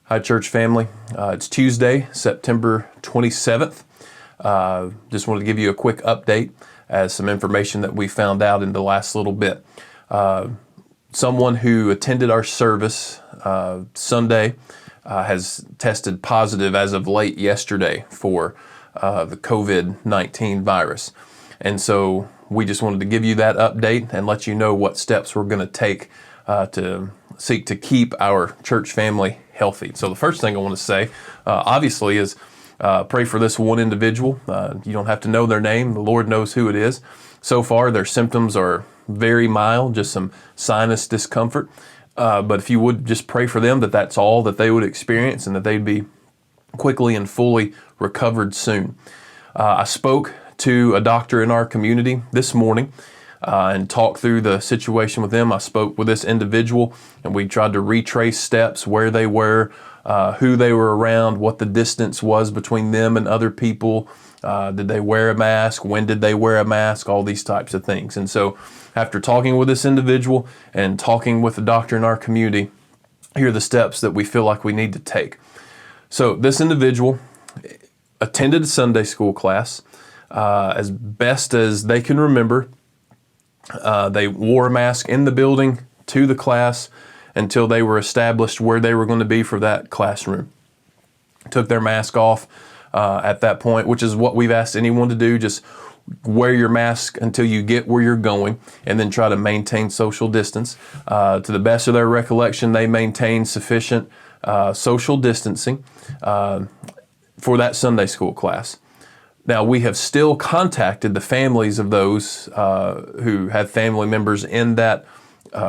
Hi, church family. It's Tuesday, September 27th. Just wanted to give you a quick update as some information that we found out in the last little bit. Someone who attended our service Sunday has tested positive as of late yesterday for the COVID-19 virus. And so we just wanted to give you that update and let you know what steps we're going to take to seek to keep our church family healthy. So the first thing I want to say, obviously, is pray for this one individual. You don't have to know their name. The Lord knows who it is. So far, their symptoms are very mild, just some sinus discomfort. But if you would just pray for them, that's all that they would experience and that they'd be quickly and fully recovered soon. I spoke to a doctor in our community this morning and talked through the situation with them. I spoke with this individual and we tried to retrace steps, where they were, who they were around, what the distance was between them and other people. Did they wear a mask? When did they wear a mask? All these types of things. And so after talking with this individual and talking with the doctor in our community, here are the steps that we feel like we need to take. So this individual attended a Sunday school class as best as they can remember. They wore a mask in the building to the class until they were established where they were going to be for that classroom. Took their mask off at that point, which is what we've asked anyone to do. Just wear your mask until you get where you're going and then try to maintain social distance. To the best of their recollection, they maintained sufficient social distancing for that Sunday school class. Now, we have still contacted the families of those who had family members in that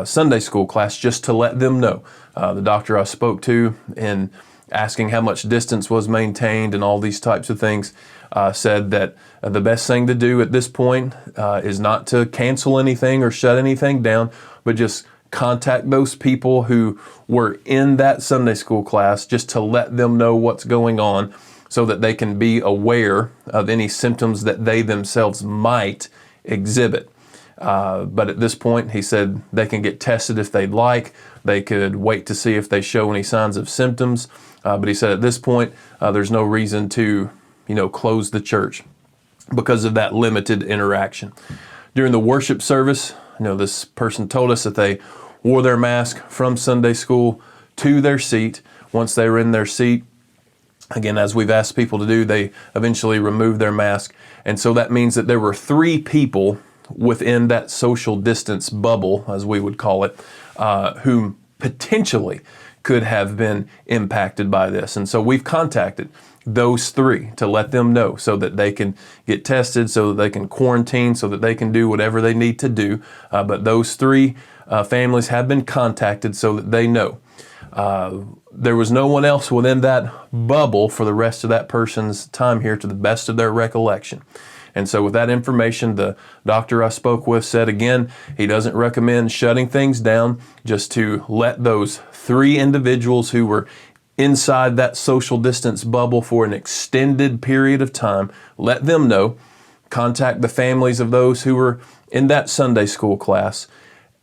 Sunday school class just to let them know. The doctor I spoke to in asking how much distance was maintained and all these types of things said that the best thing to do at this point is not to cancel anything or shut anything down, but just contact those people who were in that Sunday school class just to let them know what's going on, so that they can be aware of any symptoms that they themselves might exhibit. But at this point, he said they can get tested if they'd like. They could wait to see if they show any signs of symptoms. But he said at this point, there's no reason to, close the church because of that limited interaction. During the worship service, this person told us that they wore their mask from Sunday school to their seat. Once they were in their seat, again, as we've asked people to do, they eventually removed their mask. And so that means that there were 3 people within that social distance bubble, as we would call it, who potentially could have been impacted by this. And so we've contacted those 3 to let them know so that they can get tested, so that they can quarantine, so that they can do whatever they need to do. But those 3 families have been contacted so that they know. There was no one else within that bubble for the rest of that person's time here, to the best of their recollection. And so with that information, the doctor I spoke with said, again, he doesn't recommend shutting things down, just to let those 3 individuals who were inside that social distance bubble for an extended period of time, let them know, contact the families of those who were in that Sunday school class,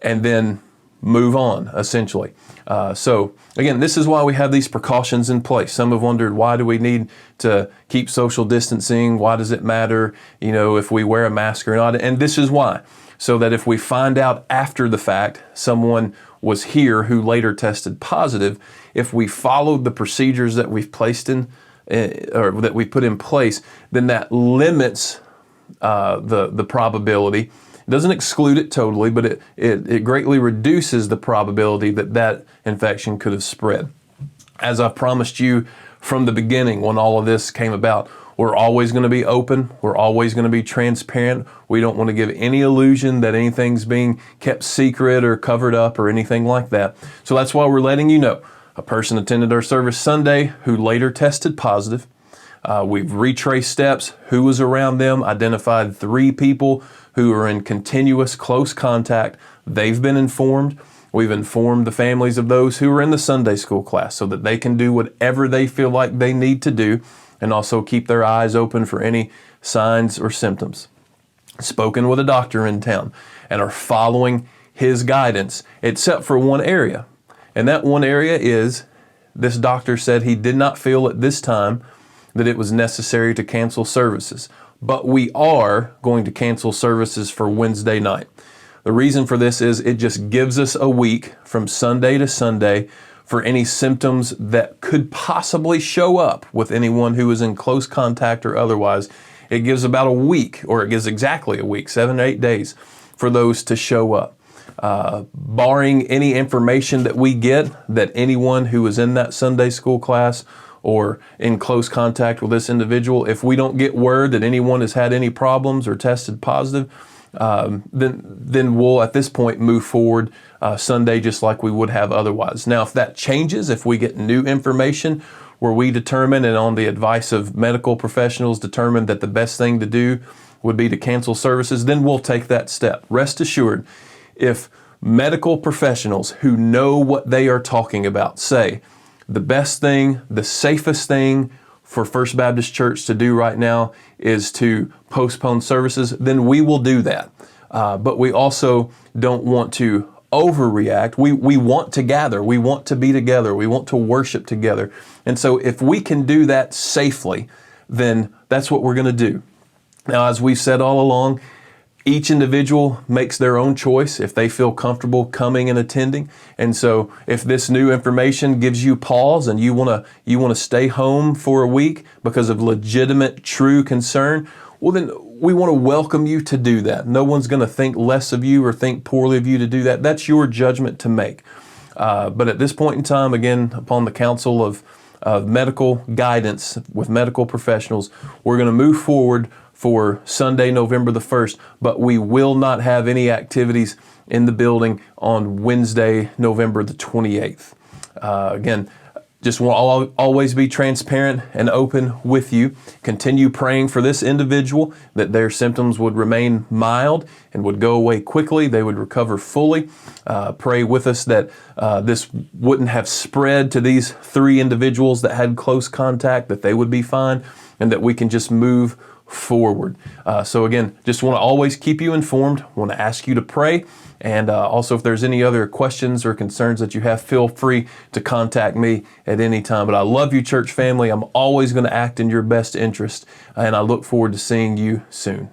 and then move on, essentially. So again, this is why we have these precautions in place. Some have wondered, why do we need to keep social distancing? Why does it matter, if we wear a mask or not? And this is why. So that if we find out after the fact someone was here who later tested positive, if we followed the procedures that we've placed in, or that we put in place, then that limits the probability. It doesn't exclude it totally, but it greatly reduces the probability that infection could have spread. As I promised you from the beginning when all of this came about, we're always going to be open. We're always going to be transparent. We don't want to give any illusion that anything's being kept secret or covered up or anything like that. So that's why we're letting you know. A person attended our service Sunday who later tested positive. We've retraced steps, who was around them, identified 3 people who are in continuous close contact. They've been informed. We've informed the families of those who are in the Sunday school class so that they can do whatever they feel like they need to do, and also keep their eyes open for any signs or symptoms. Spoken with a doctor in town and are following his guidance, except for one area. And that one area is this doctor said he did not feel at this time that it was necessary to cancel services. But we are going to cancel services for Wednesday night. The reason for this is it just gives us a week from Sunday to Sunday for any symptoms that could possibly show up with anyone who is in close contact or otherwise. It gives about a week, or it gives exactly a week, 7 to 8 days, for those to show up. Barring any information that we get that anyone who is in that Sunday school class or in close contact with this individual, if we don't get word that anyone has had any problems or tested positive, then we'll at this point move forward Sunday just like we would have otherwise. Now, if that changes, if we get new information where we determine, and on the advice of medical professionals determine that the best thing to do would be to cancel services, then we'll take that step. Rest assured, if medical professionals who know what they are talking about say the best thing, the safest thing for First Baptist Church to do right now is to postpone services, then we will do that. But we also don't want to overreact. We want to gather. We want to be together. We want to worship together. And so if we can do that safely, then that's what we're going to do. Now, as we've said all along, each individual makes their own choice if they feel comfortable coming and attending. And so if this new information gives you pause and you want to stay home for a week because of legitimate, true concern, well, then we want to welcome you to do that. No one's going to think less of you or think poorly of you to do that. That's your judgment to make. But at this point in time, again, upon the counsel of medical guidance with medical professionals, we're going to move forward for Sunday, November the 1st, but we will not have any activities in the building on Wednesday, November the 28th. Again, just want to always be transparent and open with you. Continue praying for this individual, that their symptoms would remain mild and would go away quickly. They would recover fully. Pray with us that this wouldn't have spread to these 3 individuals that had close contact, that they would be fine, and that we can just move forward. So again, just want to always keep you informed, want to ask you to pray, and also if there's any other questions or concerns that you have, feel free to contact me at any time. But I love you, church family. I'm always going to act in your best interest, and I look forward to seeing you soon.